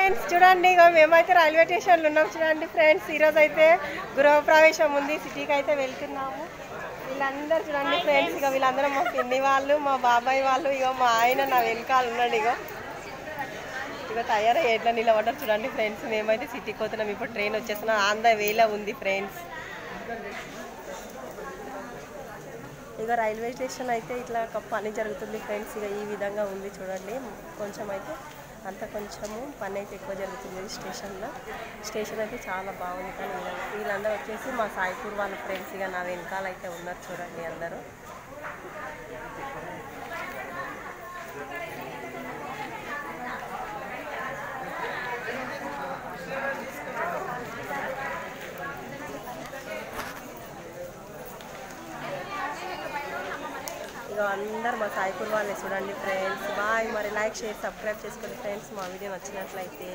Friends చూడండి, ఇక మేమైతే రైల్వే స్టేషన్లో ఉన్నాం. చూడండి ఫ్రెండ్స్, ఈరోజు అయితే గృహప్రవేశం ఉంది, సిటీకి అయితే వెళ్తున్నాము. వీళ్ళందరూ చూడండి ఫ్రెండ్స్, ఇక వీళ్ళందరూ మా పిన్ని వాళ్ళు, మా బాబాయ్ వాళ్ళు, ఇక మా ఆయన నా వెనకాల ఉన్నాడు. ఇక తయారై ఎట్లా నిలబడ్డారు చూడండి ఫ్రెండ్స్. మేమైతే సిటీకి పోతున్నాం, ఇప్పుడు ట్రైన్ వచ్చేస్తున్నాం. ఆన్ ద వేలో ఉంది ఫ్రెండ్స్. ఇక రైల్వే స్టేషన్ అయితే ఇట్లా పని జరుగుతుంది ఫ్రెండ్స్. ఇక ఈ విధంగా ఉంది చూడండి. కొంచెం అయితే కొంచెము పని అయితే ఎక్కువ జరుగుతుంది స్టేషన్లో. స్టేషన్ అయితే చాలా బాగుంది. కానీ వీళ్ళందరూ వచ్చేసి మా సాయిపూర్ వాళ్ళ ఫ్రెండ్స్. ఇక నా వెనకాల అయితే ఉన్నారు చూడండి అందరూ. ఇక అందరు మా సాయిపూర్ వాళ్ళే చూడండి ఫ్రెండ్స్. బాయ్. మరి లైక్ షేర్ సబ్స్క్రైబ్ చేసుకోండి ఫ్రెండ్స్. మా వీడియో నచ్చినట్లయితే